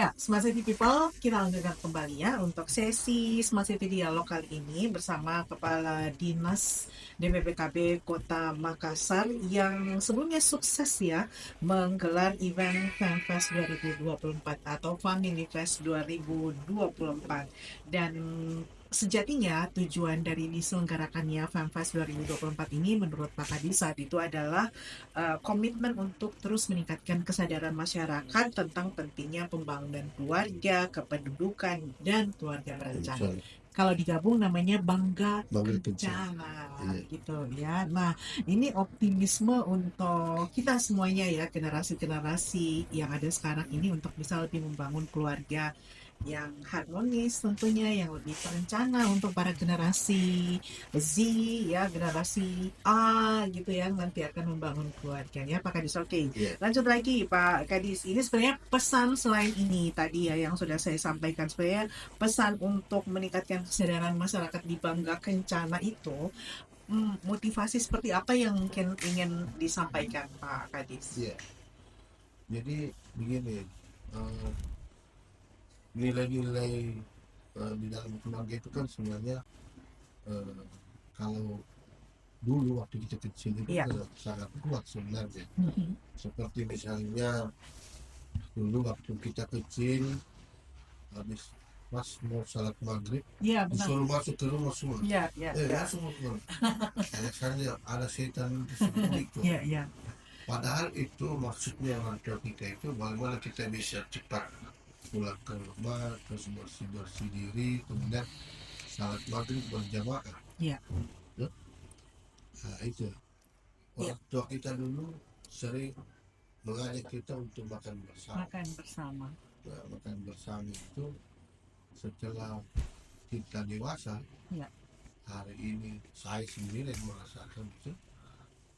Ya, Smart City People, kita lanjutkan kembali ya untuk sesi Smart City Dialog kali ini bersama Kepala Dinas DPPKB Kota Makassar yang sebelumnya sukses ya menggelar event FanFest 2024 atau Family Fest 2024. Dan sejatinya tujuan dari diselenggarakannya FanFest 2024 ini menurut Pak Kadi saat itu adalah komitmen untuk terus meningkatkan kesadaran masyarakat tentang pentingnya pembangunan keluarga, kependudukan, dan keluarga berencana. Kalau digabung namanya Bangga Kencana, gitu ya. Nah, ini optimisme untuk kita semuanya ya, generasi-generasi yang ada sekarang ini untuk bisa lebih membangun keluarga yang harmonis tentunya, yang lebih terencana untuk para generasi Z ya, generasi A gitu ya, nanti akan membangun keluarga ya Pak Kadis. Oke, lanjut lagi Pak Kadis. Ini sebenarnya pesan selain ini tadi ya yang sudah saya sampaikan, sebenarnya pesan untuk meningkatkan kesadaran masyarakat di Bangga Kencana itu, motivasi seperti apa yang mungkin ingin disampaikan Pak Kadis? Iya, jadi begini, eh, nilai-nilai di dalam keluarga itu kan sebenarnya eh, kalau dulu waktu kita kecil itu Iya. sangat kuat sebenarnya. Seperti misalnya dulu waktu kita kecil habis pas mau salat maghrib Iya, benar. disuruh masuk ke rumah semua. Iya, iya, iya. Masuk semua. Alasannya ada setan seperti itu. Iya, iya. Padahal itu maksudnya orang tua kita itu bagaimana kita bisa cepat pulang ke rumah, terus bersih-bersih diri, kemudian salat maghrib berjamaah. Iya. Ya. Nah itu Iya. orang tua kita dulu sering mengajak kita untuk makan bersama. Makan bersama. Nah, makan bersama itu setelah kita dewasa, Iya. hari ini saya sendiri yang merasakan itu.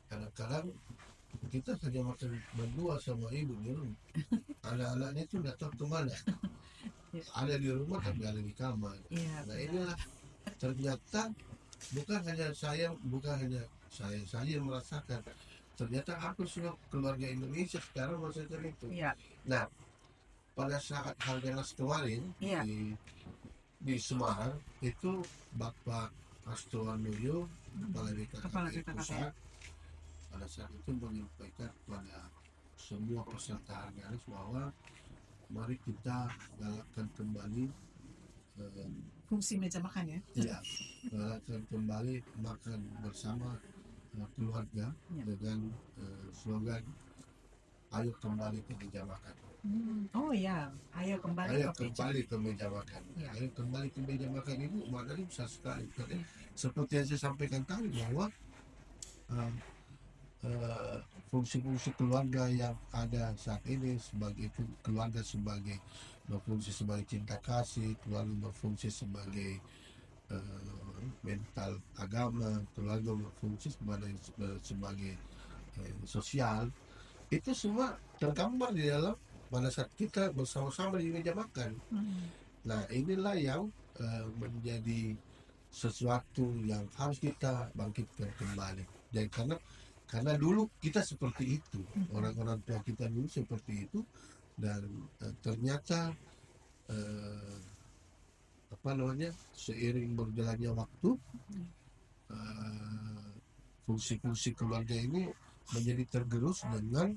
Kadang-kadang kita hanya makan berdua sama ibu di rumah. Anak-anaknya itu nggak tahu kemana. Ada di rumah tapi ada di kamar. Iya, Nah benar. inilah ternyata bukan hanya saya yang merasakan. Ternyata aku semua keluarga Indonesia sekarang merasakan itu. Iya. Nah, pada saat Harbolnas kemarin Iya. di Semarang itu Bapak Hasto Handoyo, Kepala Kepala BKKBN BKKBN. Pusat, pada saat itu menyampaikan kepada semua peserta Harbolnas bahwa mari kita galakkan kembali Fungsi meja makan ya. ya, galakkan kembali makan bersama keluarga dengan slogan ayo kembali ke meja makan. Oh ya, ayo kembali Ayo ke meja. kembali ke meja makan. Ya. Ayo kembali ke meja makan ini maknanya besar sekali. Karena seperti yang saya sampaikan tadi bahwa uh, fungsi-fungsi keluarga yang ada saat ini sebagai keluarga sebagai berfungsi sebagai cinta kasih, keluarga berfungsi sebagai mental agama, keluarga berfungsi sebagai sosial, itu semua tergambar di dalam pada saat kita bersama-sama di meja makan. Nah inilah yang menjadi sesuatu yang harus kita bangkitkan kembali. Dan karena dulu kita seperti itu, orang-orang tua kita dulu seperti itu, dan ternyata seiring berjalannya waktu fungsi-fungsi keluarga ini menjadi tergerus dengan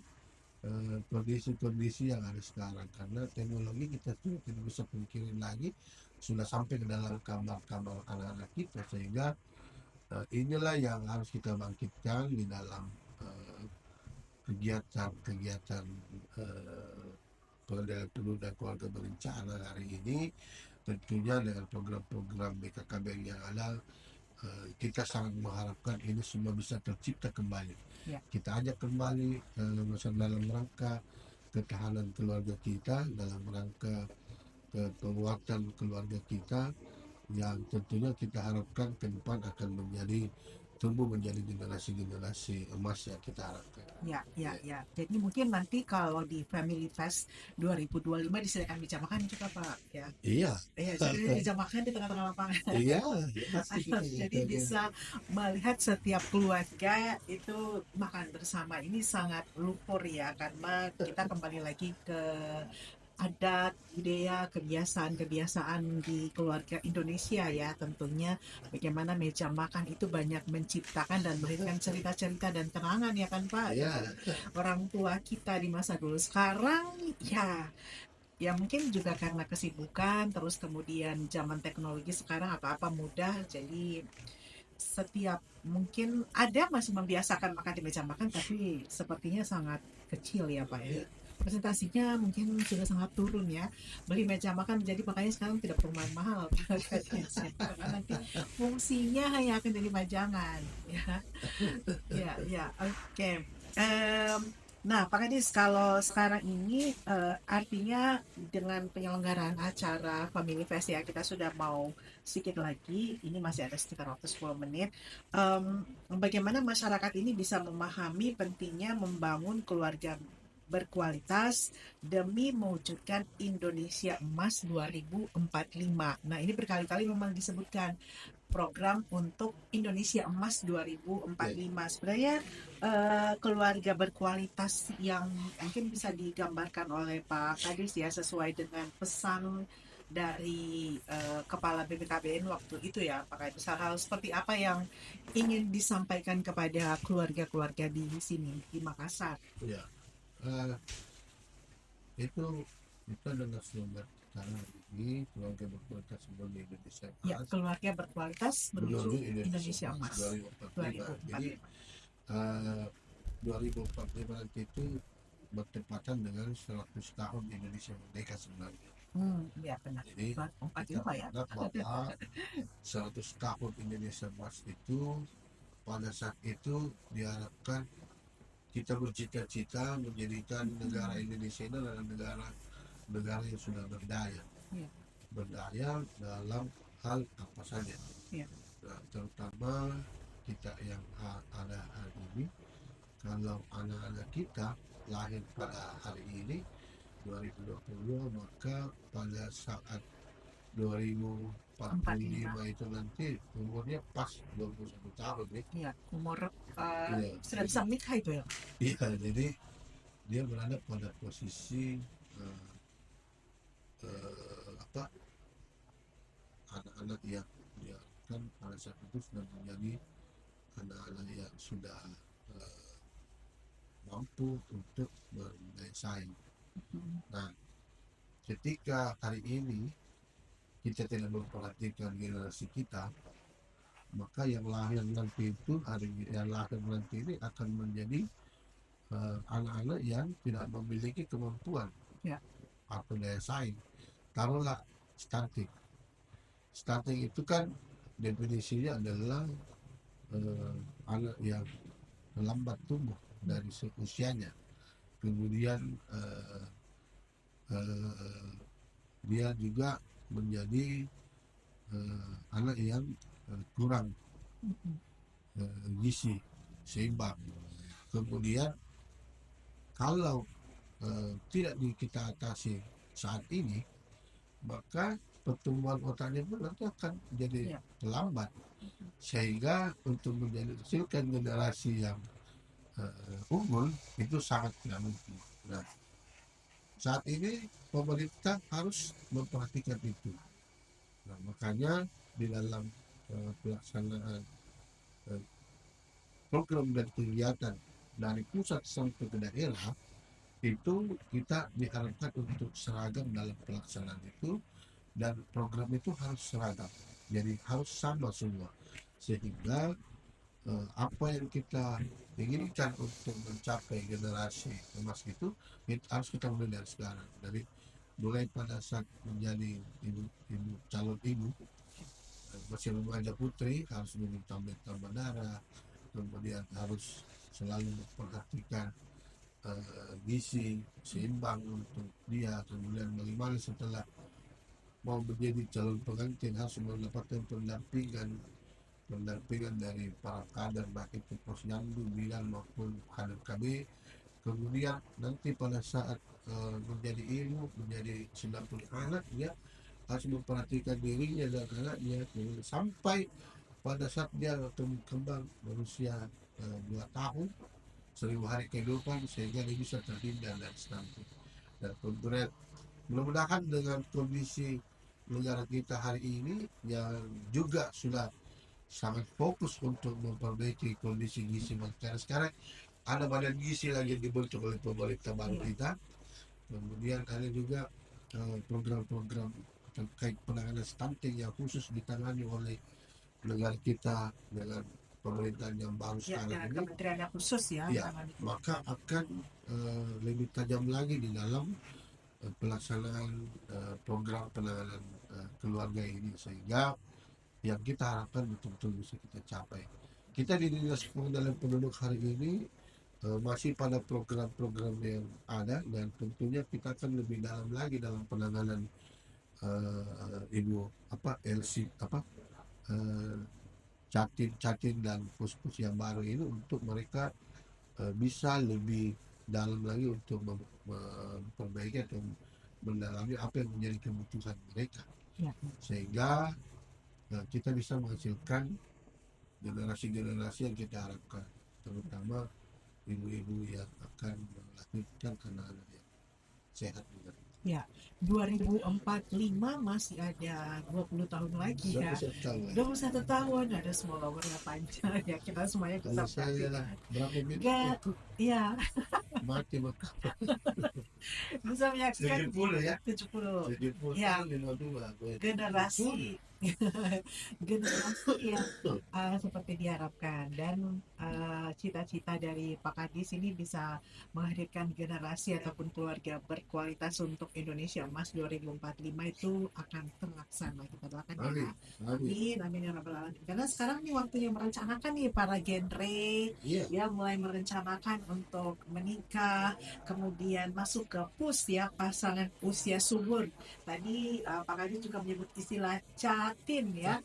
kondisi-kondisi yang ada sekarang, karena teknologi kita sudah tidak bisa pungkirin lagi sudah sampai ke dalam kamar-kamar anak-anak kita, sehingga inilah yang harus kita bangkitkan di dalam kegiatan-kegiatan penduduk dan keluarga berencana hari ini. Tentunya dengan program-program BKKBN yang ada, kita sangat mengharapkan ini semua bisa tercipta kembali. Ya. Kita ajak kembali dalam rangka ketahanan keluarga kita, dalam rangka penguatan keluarga kita, yang tentunya kita harapkan ke depan akan tumbuh menjadi generasi-generasi emas yang kita harapkan. Ya. Jadi mungkin nanti kalau di Family Fest 2025 disediakan meja makan juga Pak ya. Iya. Jadi meja makan di tengah-tengah lapangan. Iya. Pasti Jadi bisa melihat setiap keluarga itu makan bersama. Ini sangat luhur ya, karena kita kembali lagi ke adat, budaya, kebiasaan-kebiasaan di keluarga Indonesia ya tentunya bagaimana meja makan itu banyak menciptakan dan memberikan cerita-cerita dan kenangan ya kan Pak Ya, dari orang tua kita di masa dulu. Sekarang ya ya mungkin juga karena kesibukan terus kemudian zaman teknologi sekarang apa-apa mudah jadi setiap mungkin ada masih membiasakan makan di meja makan tapi sepertinya sangat kecil ya Pak ya. ya, Presentasinya mungkin sudah sangat turun ya. Beli meja makan jadi makanya sekarang tidak perlu mahal karena nanti fungsinya hanya akan jadi pajangan ya. Ya, ya, oke. Em, nah, Pak Kadis, kalau sekarang ini artinya dengan penyelenggaraan acara Family Fest ya, kita sudah mau sedikit lagi, ini masih ada sekitar waktu 10 menit. Bagaimana masyarakat ini bisa memahami pentingnya membangun keluarga berkualitas demi mewujudkan Indonesia Emas 2045. Nah, ini berkali-kali memang disebutkan program untuk Indonesia Emas ya. 2045. Sebenarnya keluarga berkualitas yang mungkin bisa digambarkan oleh Pak Kadis ya sesuai dengan pesan dari Kepala BPKBN waktu itu ya Pak Kadis. Hal seperti apa yang ingin disampaikan kepada keluarga-keluarga di sini di Makassar? Ya. Eh, itu kita dengar slogan sekarang ini keluarga berkualitas sebagai Indonesia Ya, Emas keluarga berkualitas menuju menuju Indonesia Indonesia Emas Emas 2045. Jadi 2045. eh, 2045 nanti itu bertepatan dengan 100 tahun Indonesia merdeka sebenarnya. Ya benar. Jadi kita 45 ya. berharap bahwa 100 tahun Indonesia Emas itu pada saat itu diharapkan kita bercita-cita menjadikan negara Indonesia ini adalah negara yang sudah berdaya, Ya, berdaya dalam hal apa saja. ya. Nah, terutama kita yang ada hari ini, kalau anak-anak kita lahir pada hari ini 2022, maka pada saat 2045 itu nanti umurnya pas 21 tahun nih. Iya, umur Iya, sudah jadi bisa menikah itu ya. iya, jadi dia berada pada posisi eh, apa anak-anak yang dia kan pada saat itu sudah menjadi anak-anak yang sudah eh, mampu untuk berdaya saing. Hmm. Nah, ketika hari ini kita tidak memperhatikan generasi kita, maka yang lahir nanti itu hari yang lahir nanti ini akan menjadi anak-anak yang tidak memiliki kemampuan Ya, atau daya saing. Taruhlah stunting. Stunting itu kan definisinya adalah anak yang lambat tumbuh dari usianya. Kemudian eh, dia juga menjadi anak yang kurang gizi seimbang. Kemudian kalau tidak kita atasi saat ini, maka pertumbuhan otaknya pun nanti akan jadi ya. terlambat sehingga untuk menghasilkan generasi yang unggul itu sangat tidak mungkin. Nah, saat ini pemerintah harus memperhatikan itu. Nah, makanya di dalam pelaksanaan eh, program dan kegiatan dari pusat sampai ke daerah itu kita diharapkan untuk seragam dalam pelaksanaan itu, dan program itu harus seragam, jadi harus sama semua sehingga apa yang kita inginkan untuk mencapai generasi emas itu harus kita mulai dari sekarang, dari mulai pada saat menjadi ibu calon ibu masih remaja putri harus meminta darah, kemudian harus selalu memperhatikan gizi seimbang untuk dia, kemudian bagaimana setelah mau menjadi calon pengantin harus mendapatkan pendampingan dari para kader baik itu posyandu, bidan maupun kader KB. Kemudian nanti pada saat menjadi ibu, menjadi 90 anak, dia harus memperhatikan dirinya dan anaknya sampai pada saat dia kembang berusia 2 tahun 1000 hari kehidupan sehingga dia bisa terhindar dari stunting. Dan kemudian Mudah-mudahan dengan kondisi negara kita hari ini yang juga sudah sangat fokus untuk memperbaiki kondisi gizi masyarakat sekarang, ada badan gizi lagi yang dibentuk oleh pemerintah baru Iya. kita. Kemudian ada juga program-program terkait penanganan stunting yang khusus ditangani oleh negara kita dengan pemerintahan yang baru Ya, sekarang dengan ini. kementerian yang khusus ya, Ya, menangani itu. maka akan lebih tajam lagi di dalam pelaksanaan program penanganan keluarga ini, sehingga yang kita harapkan betul-betul bisa kita capai. Kita di Dinas Pengendalian Penduduk hari ini masih pada program-program yang ada, dan tentunya kita akan lebih dalam lagi dalam penanganan ibu LC eh, catin dan pus-pus yang baru ini, untuk mereka bisa lebih dalam lagi untuk memperbaiki atau mendalami apa yang menjadi kebutuhan mereka, Ya. sehingga kita bisa menghasilkan generasi-generasi yang kita harapkan, terutama ibu-ibu yang akan melahirkan anak-anak yang sehat juga. Ya, 2045 masih ada 20 tahun lagi ya. 21 tahun, ada semoga umurnya panjang ya, kita semuanya Kalau tetap saya lah berapa menit Gak, itu ya, mati maka bisa menyaksikan 70 ya 70 70 ya, tahun 52 generasi generasi yang seperti diharapkan, dan cita-cita dari Pak Kadis ini bisa menghadirkan generasi ataupun keluarga berkualitas untuk Indonesia Emas 2045 itu akan terlaksana. Kita doakan ya. Amin, amin ya rabbal alamin. Karena sekarang nih waktunya merencanakan nih para genre ya, mulai merencanakan untuk menikah, kemudian masuk ke PUS ya, pasangan usia subur. Tadi Pak Kadis juga menyebut istilah catin ya,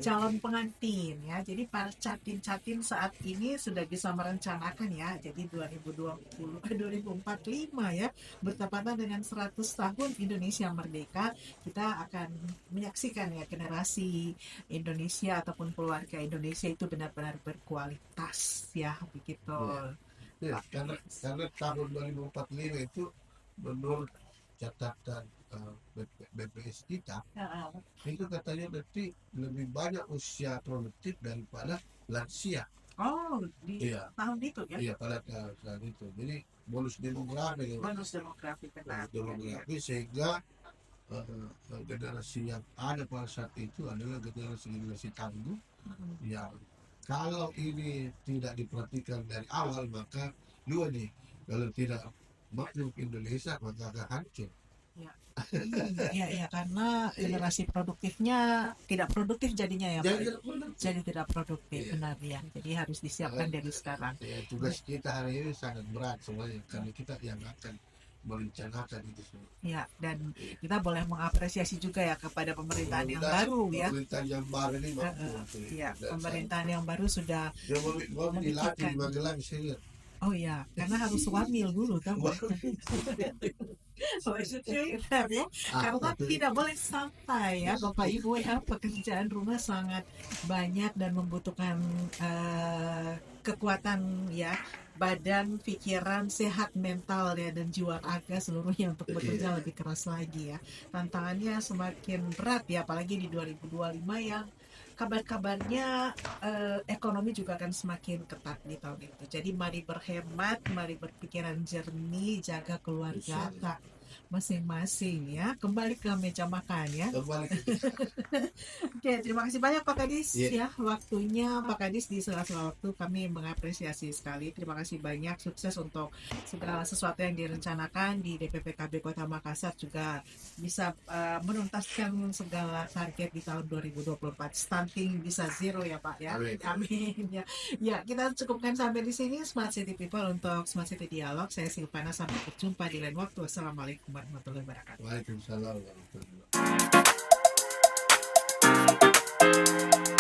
calon pengantin ya. Jadi para catin-catin saat ini sudah bisa merencanakan ya. Jadi 2045 ya, bertepatan dengan 100 tahun Indonesia merdeka, kita akan menyaksikan ya generasi Indonesia ataupun keluarga Indonesia itu benar-benar berkualitas ya, begitu. Ya, karena tahun 2045 itu menurut catatan BPS kita, itu katanya nanti lebih banyak usia produktif daripada lansia. Oh, di tahun itu ya? Iya, pada saat itu. Jadi bonus demografi. Sehingga generasi yang ada pada saat itu adalah generasi tangguh yang kalau ini tidak diperhatikan dari awal, maka dua nih, kalau tidak makhluk Indonesia maka akan hancur. Ya, karena generasi produktifnya tidak produktif jadinya ya Pak. Jadi tidak produktif, benar ya. Jadi harus disiapkan dari sekarang. Tugas kita hari ini sangat berat sebenarnya, karena kita yang akan merencanakan itu semua. Ya, dan kita boleh mengapresiasi juga ya kepada pemerintahan yang baru ya. Pemerintahan yang baru ini ya, pemerintahan yang baru sudah dilatih di Magelang. Oh ya, karena harus wamil dulu kan. Karena tidak boleh sampai ya Bapak Ibu ya, pekerjaan rumah sangat banyak dan membutuhkan kekuatan ya, badan, pikiran, sehat mental ya, dan jiwa raga seluruhnya untuk bekerja lebih keras lagi ya. Tantangannya semakin berat ya, apalagi di 2025 yang kabar-kabarnya ekonomi juga akan semakin ketat di tahun itu. Jadi mari berhemat, mari berpikiran jernih, jaga keluarga masing-masing ya. Kembali ke meja makan ya. Oke, terima kasih banyak Pak Kadis ya, waktunya Pak Kadis di sela-sela waktu kami mengapresiasi sekali. Terima kasih banyak, sukses untuk segala sesuatu yang direncanakan di DPPKB Kota Makassar, juga bisa menuntaskan segala target di tahun 2024. Stunting bisa zero ya Pak ya. Amin ya. Ya, kita cukupkan sampai di sini Smart City People untuk Smart City Dialog. Saya Silvana, sampai berjumpa di lain waktu. Assalamualaikum warahmatullahi wabarakatuh. Waalaikumsalam warahmatullahi wabarakatuh.